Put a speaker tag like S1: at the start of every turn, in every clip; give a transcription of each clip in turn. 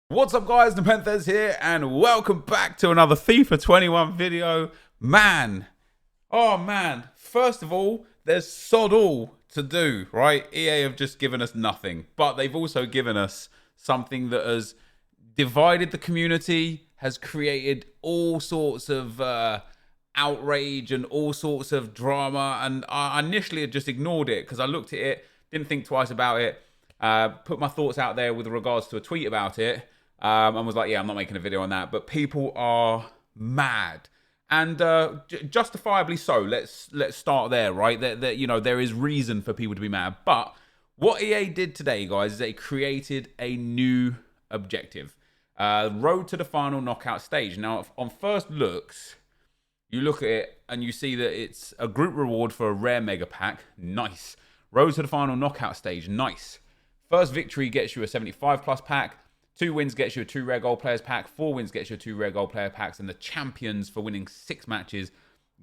S1: What's up guys, NepentheZ here and welcome back to another FIFA 21 video. Oh man, first of all, there's sod all to do, right? EA have just given us nothing, but they've also given us something that has divided the community, has created all sorts of outrage and all sorts of drama, and I initially had just ignored it because I looked at it, didn't think twice about it, put my thoughts out there with regards to a tweet about it, and was like, yeah, I'm not making a video on that. But people are mad, and justifiably so. Let's start there, right? That you know, there is reason for people to be mad. But what EA did today, guys, is they created a new objective, road to the final knockout stage. Now, on first looks, you look at it and you see that it's a group reward for a rare mega pack. Nice. Road to the final knockout stage. Nice. First victory gets you a 75 plus pack. 2 wins gets you a 2 rare gold players pack. 4 wins gets you a 2 rare gold player packs. And the champions for winning 6 matches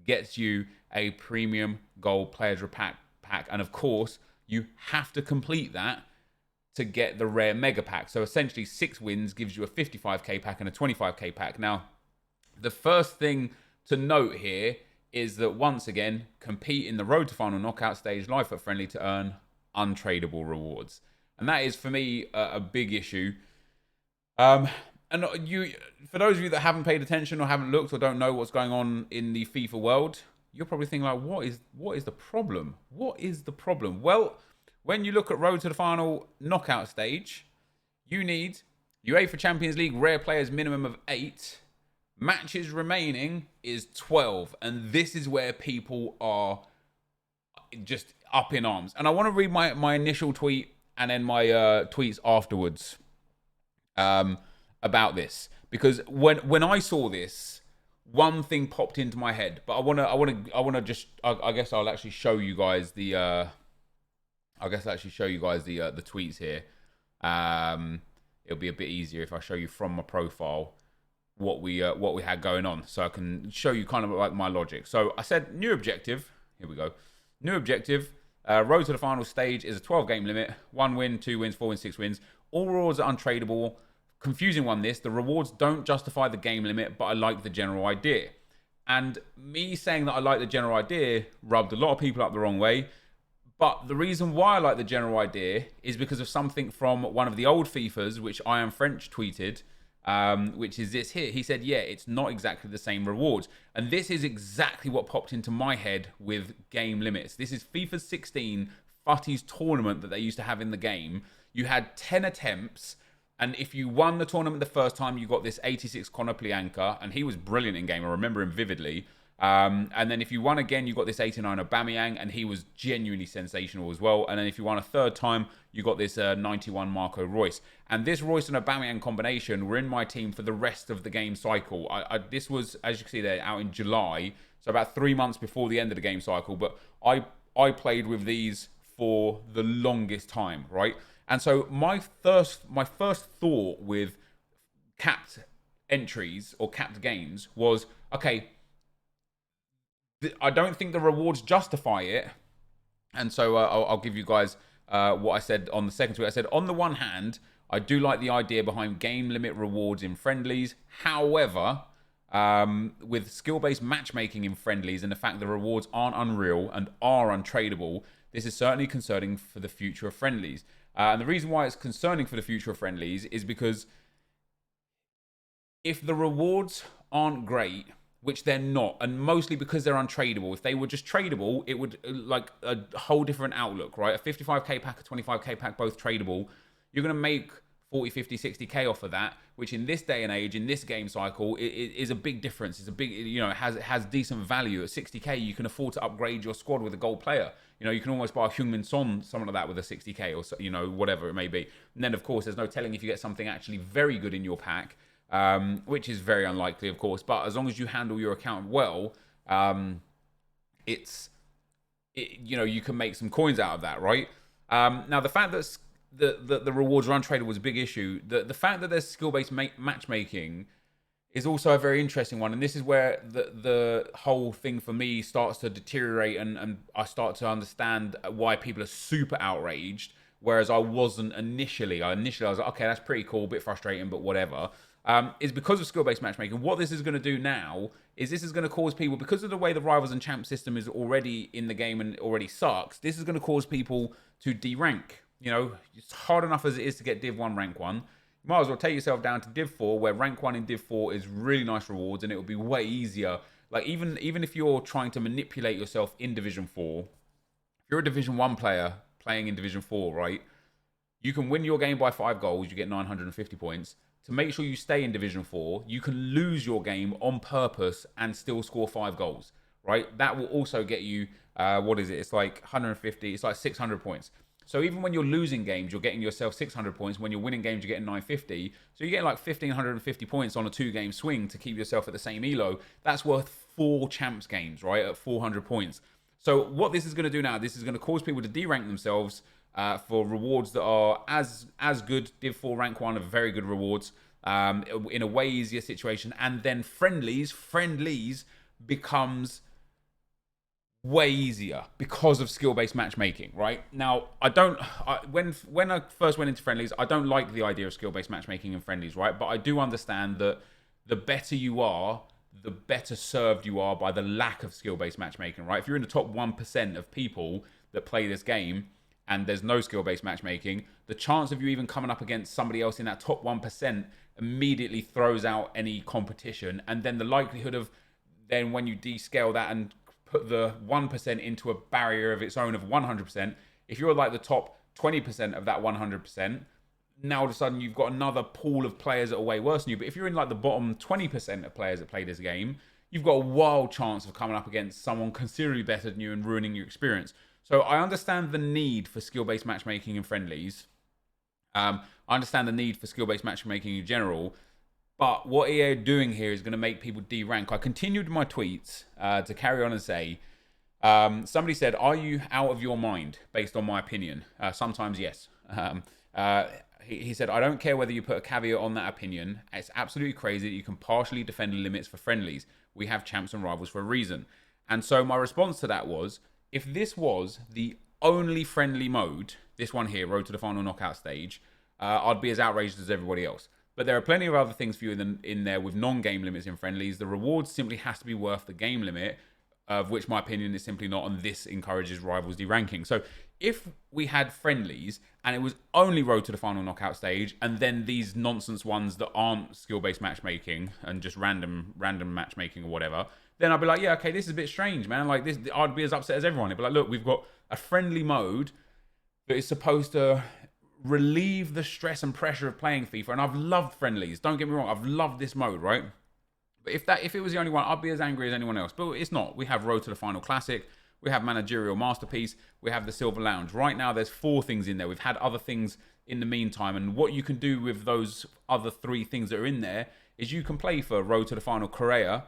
S1: gets you a premium gold players pack. And of course, you have to complete that to get the rare mega pack. So essentially 6 wins gives you a 55k pack and a 25k pack. Now, the first thing to note here is that once again, compete in the road to final knockout stage, live foot friendly, to earn untradeable rewards. And that is for me a big issue. And for those of you that haven't paid attention or haven't looked or don't know what's going on in the FIFA world, you're probably thinking like, what is the problem? What is the problem? Well, when you look at road to the final knockout stage, you need UEFA Champions League rare players minimum of 8. Matches remaining is 12. And this is where people are just up in arms. And I want to read my initial tweet and then my tweets afterwards about this, because when I saw this, one thing popped into my head. But I wanna just I guess I'll actually show you guys the the tweets here. It'll be a bit easier if I show you from my profile what we had going on, so I can show you kind of like my logic. So I said new objective. Here we go. New objective. Road to the final stage is a 12 game limit. 1 win, 2 wins, 4 wins, 6 wins. All rewards are untradeable. Confusing one this. The rewards don't justify the game limit, but I like the general idea. And me saying that I like the general idea rubbed a lot of people up the wrong way. But the reason why I like the general idea is because of something from one of the old FIFAs, which I Am French tweeted, which is this here. He said, yeah, it's not exactly the same rewards. And this is exactly what popped into my head with game limits. This is FIFA 16 Futties tournament that they used to have in the game. You had 10 attempts, and if you won the tournament the first time, you got this 86 Conor Plianka, and he was brilliant in game. I remember him vividly. And then if you won again, you got this 89 Aubameyang, and he was genuinely sensational as well. And then if you won a third time, you got this 91 Marco Reus. And this Reus and Aubameyang combination were in my team for the rest of the game cycle. This was, as you can see there, out in July, so about 3 months before the end of the game cycle. But I played with these for the longest time, right? And so my first thought with capped entries or capped games was, okay, I don't think the rewards justify it. And so I'll give you guys what I said on the second tweet. I said, on the one hand, I do like the idea behind game limit rewards in friendlies. However, with skill-based matchmaking in friendlies and the fact the rewards aren't unreal and are untradeable, this is certainly concerning for the future of friendlies. And the reason why it's concerning for the future of friendlies is because if the rewards aren't great, which they're not, and mostly because they're untradeable. If they were just tradable, it would like a whole different outlook, right? A 55k pack, a 25k pack, both tradable. You're going to make 40, 50, 60k off of that, which in this day and age, in this game cycle, it is a big difference. It's a big, you know, it has decent value. At 60k, you can afford to upgrade your squad with a gold player. You know, you can almost buy a Heung-min Son, something like that, with a 60k or, you know, whatever it may be. And then, of course, there's no telling if you get something actually very good in your pack, which is very unlikely, of course. But as long as you handle your account well, you know, you can make some coins out of that, right? Now, the fact that the rewards are untradeable was a big issue. The fact that there's skill-based matchmaking is also a very interesting one. And this is where the whole thing for me starts to deteriorate, and I start to understand why people are super outraged whereas I wasn't initially. Initially I was like, okay, that's pretty cool, a bit frustrating, but whatever. Is because of skill-based matchmaking. What this is going to do now is this is going to cause people, because of the way the Rivals and Champ system is already in the game and already sucks, this is going to cause people to derank. You know, it's hard enough as it is to get Div 1 rank 1. You might as well take yourself down to Div 4, where rank 1 in Div 4 is really nice rewards, and it will be way easier. Like, even if you're trying to manipulate yourself in Division 4, if you're a Division 1 player playing in Division 4, right, you can win your game by 5 goals, you get 950 points. To make sure you stay in Division 4, you can lose your game on purpose and still score 5 goals, right? That will also get you, what is it? It's like 150, it's like 600 points. So even when you're losing games, you're getting yourself 600 points. When you're winning games, you're getting 950. So you get like 1,550 points on a 2-game swing to keep yourself at the same elo. That's worth 4 champs games, right? At 400 points. So what this is going to do now, this is going to cause people to derank themselves for rewards that are as good. Div 4 rank 1 are very good rewards in a way easier situation. And then friendlies becomes way easier because of skill-based matchmaking, right? Now, when I first went into friendlies, I don't like the idea of skill-based matchmaking in friendlies, right? But I do understand that the better you are, the better served you are by the lack of skill-based matchmaking, right? If you're in the top 1% of people that play this game and there's no skill-based matchmaking, the chance of you even coming up against somebody else in that top 1% immediately throws out any competition. And then the likelihood of then when you descale that and put the 1% into a barrier of its own of 100%, if you're like the top 20% of that 100%, now all of a sudden you've got another pool of players that are way worse than you. But if you're in like the bottom 20% of players that play this game, you've got a wild chance of coming up against someone considerably better than you and ruining your experience. So I understand the need for skill-based matchmaking in friendlies. I understand the need for skill-based matchmaking in general. But what EA are doing here is going to make people derank. I continued my tweets to carry on and say, somebody said, are you out of your mind based on my opinion? Sometimes yes. He said, I don't care whether you put a caveat on that opinion. It's absolutely crazy that you can partially defend the limits for friendlies. We have champs and rivals for a reason. And so my response to that was, if this was the only friendly mode, this one here, Road to the Final Knockout Stage, I'd be as outraged as everybody else. But there are plenty of other things for you in there with non-game limits in friendlies. The reward simply has to be worth the game limit, of which my opinion is simply not, and this encourages rivals deranking. So if we had friendlies and it was only Road to the Final Knockout Stage, and then these nonsense ones that aren't skill-based matchmaking and just random matchmaking or whatever, then I'd be like, yeah, okay, this is a bit strange, man. Like this, I'd be as upset as everyone. It'd be like, look, we've got a friendly mode that is supposed to relieve the stress and pressure of playing FIFA, and I've loved friendlies. Don't get me wrong, I've loved this mode, right? But if it was the only one, I'd be as angry as anyone else. But it's not. We have Road to the Final Classic, we have Managerial Masterpiece, we have the Silver Lounge. Right now, there's 4 things in there. We've had other things in the meantime, and what you can do with those other 3 things that are in there is you can play for Road to the Final Correa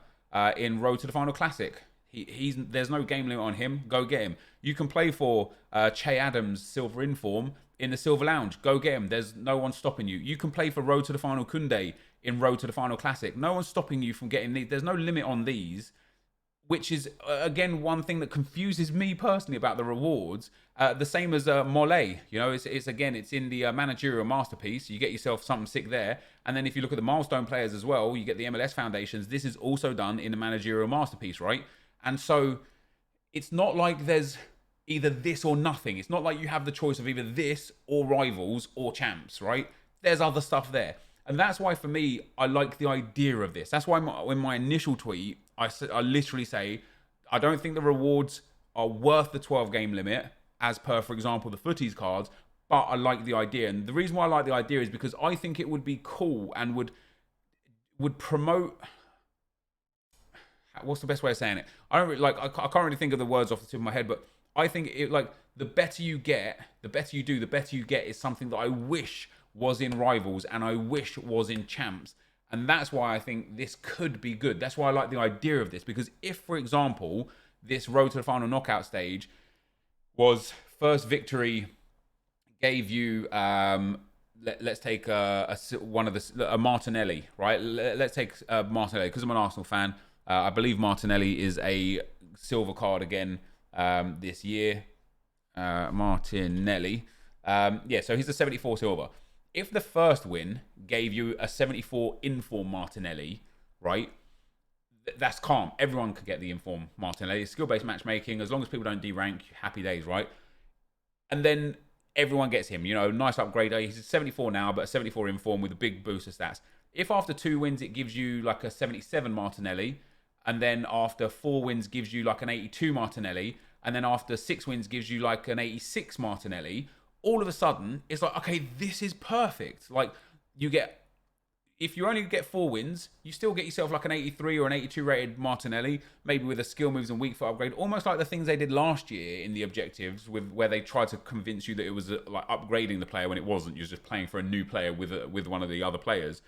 S1: in Road to the Final Classic. There's no game limit on him. Go get him. You can play for Che Adams Silver Inform in the Silver Lounge. Go get him. There's no one stopping you. You can play for Road to the Final Kunde in Road to the Final Classic. No one's stopping you from getting these. There's no limit on these, which is, again, one thing that confuses me personally about the rewards. The same as Mole. You know, it's in the Managerial Masterpiece. You get yourself something sick there. And then if you look at the milestone players as well, you get the MLS Foundations. This is also done in the Managerial Masterpiece, right? And so it's not like there's either this or nothing. It's not like you have the choice of either this or rivals or champs, right? There's other stuff there. And that's why, for me, I like the idea of this. That's why in my initial tweet, I literally say, I don't think the rewards are worth the 12 game limit, as per, for example, the footies cards, but I like the idea. And the reason why I like the idea is because I think it would be cool and would promote... What's the best way of saying it? I can't really think of the words off the tip of my head, but I think the better you get, the better you do, the better you get is something that I wish was in Rivals and I wish was in Champs. And that's why I think this could be good. That's why I like the idea of this. Because if, for example, this Road to the Final Knockout Stage was first victory gave you, let's take a Martinelli, right? Let's take Martinelli, because I'm an Arsenal fan. I believe Martinelli is a silver card again this year. Martinelli. Yeah, so he's a 74 silver. If the first win gave you a 74 inform Martinelli, right? That's calm. Everyone could get the inform Martinelli. It's skill-based matchmaking. As long as people don't derank, happy days, right? And then everyone gets him. You know, nice upgrade. He's 74 now, but a 74 inform with a big boost of stats. If after 2 wins it gives you like a 77 Martinelli, and then after 4 wins gives you like an 82 Martinelli, and then after 6 wins gives you like an 86 Martinelli, all of a sudden it's like, okay, this is perfect. Like, you get, if you only get 4 wins, you still get yourself like an 83 or an 82 rated Martinelli, maybe with a skill moves and weak foot upgrade, almost like the things they did last year in the objectives, with where they tried to convince you that it was like upgrading the player when it wasn't. You're just playing for a new player with one of the other players.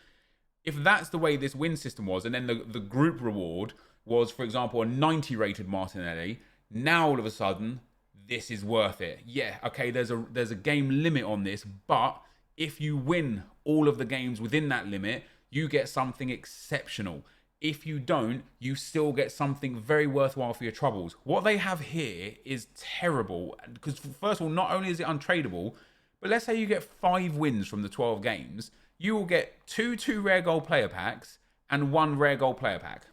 S1: If that's the way this win system was, and then the group reward was, for example, a 90 rated Martinelli, now all of a sudden this is worth it. Yeah, okay, there's a game limit on this, but if you win all of the games within that limit, you get something exceptional. If you don't, you still get something very worthwhile for your troubles. What they have here is terrible, because first of all, not only is it untradeable, but let's say you get 5 wins from the 12 games, you will get 2 rare gold player packs and 1 rare gold player pack,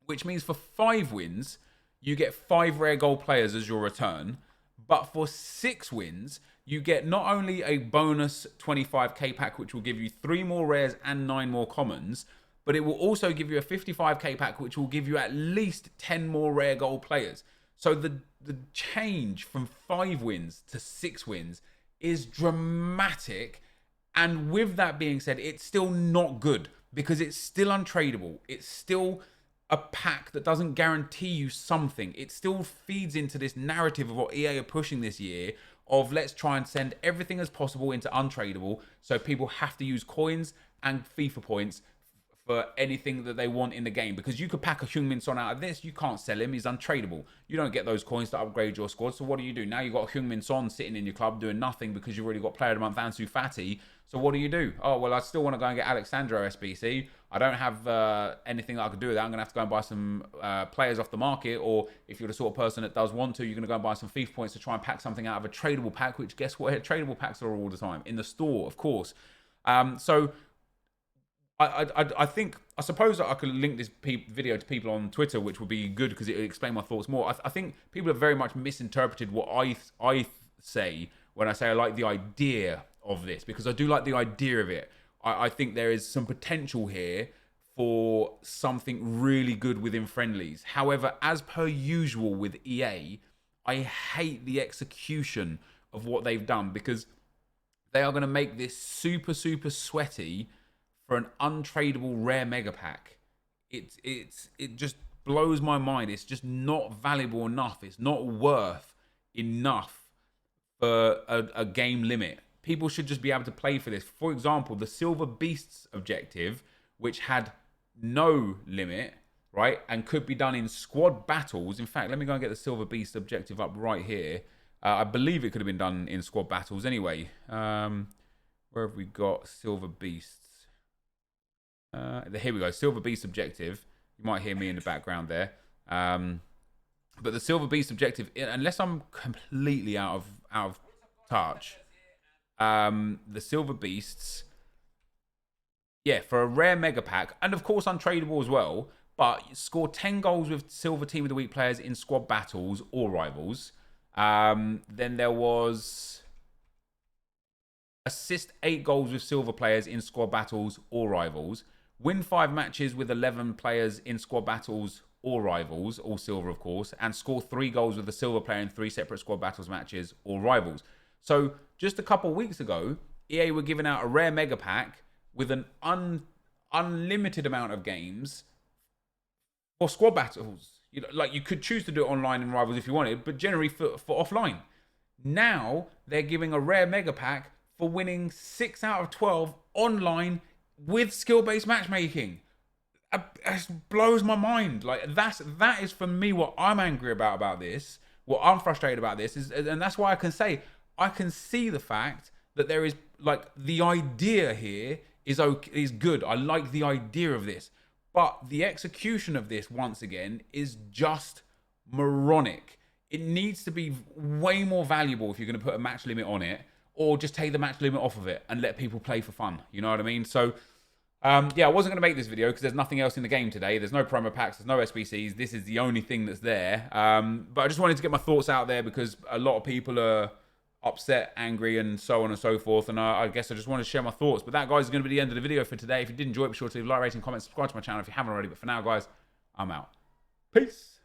S1: which means for 5 wins, you get 5 rare gold players as your return. But for 6 wins, you get not only a bonus 25k pack, which will give you 3 more rares and 9 more commons, but it will also give you a 55k pack, which will give you at least 10 more rare gold players. So the change from 5 wins to 6 wins is dramatic. And with that being said, it's still not good, because it's still untradeable. It's still a pack that doesn't guarantee you something. It still feeds into this narrative of what EA are pushing this year of, let's try and send everything as possible into untradeable, so people have to use coins and FIFA points for anything that they want in the game. Because you could pack a Heung-min Son out of this, you can't sell him, he's untradeable. You don't get those coins to upgrade your squad, so what do? Now you've got a Heung-min Son sitting in your club doing nothing because you've already got Player of the Month Ansu Fati. So what do? Oh, well, I still want to go and get Alexandro SBC. I don't have anything that I could do with that. I'm going to have to go and buy some players off the market. Or if you're the sort of person that does want to, you're going to go and buy some FIFA points to try and pack something out of a tradable pack, which guess what? Tradable packs are all the time. In the store, of course. So I think, I suppose that I could link this video to people on Twitter, which would be good because it would explain my thoughts more. I think people have very much misinterpreted what I say when I say I like the idea of this, because I do like the idea of it. I think there is some potential here for something really good within friendlies. However, as per usual with EA, I hate the execution of what they've done, because they are going to make this super sweaty for an untradeable rare mega pack. It just blows my mind. It's just not valuable enough. It's not worth enough for a game limit. People should just be able to play for this. For example, the Silver Beasts objective, which had no limit, right, and could be done in squad battles. In fact, let me go and get the Silver Beast objective up right here. I believe it could have been done in squad battles anyway. Where have we got Silver Beasts? Here we go, Silver Beast objective. You might hear me in the background there. But the Silver Beast objective, unless I'm completely out of touch, the Silver Beasts, yeah, for a rare mega pack, and of course untradeable as well, but score 10 goals with Silver Team of the Week players in squad battles or rivals. Then there was assist 8 goals with Silver players in squad battles or rivals. Win 5 matches with 11 players in squad battles or rivals, all Silver of course, and score 3 goals with a Silver player in 3 separate squad battles matches or rivals. So just a couple of weeks ago, EA were giving out a rare mega pack with an unlimited amount of games for squad battles. You know, like, you could choose to do it online in rivals if you wanted, but generally for offline. Now they're giving a rare mega pack for winning 6 out of 12 online with skill-based matchmaking. It blows my mind. Like, that is for me what I'm angry about this. What I'm frustrated about this is, and that's why I can say, I can see the fact that there is, like, the idea here is good. I like the idea of this, but the execution of this, once again, is just moronic. It needs to be way more valuable if you're going to put a match limit on it, or just take the match limit off of it and let people play for fun. You know what I mean? So, yeah, I wasn't going to make this video because there's nothing else in the game today. There's no promo packs, there's no SBCs. This is the only thing that's there. But I just wanted to get my thoughts out there because a lot of people are upset, angry, and so on and so forth. And I guess I just want to share my thoughts. But that, guys, is going to be the end of the video for today. If you did enjoy it, be sure to leave a like, rating, comment, subscribe to my channel if you haven't already. But for now, guys, I'm out. Peace.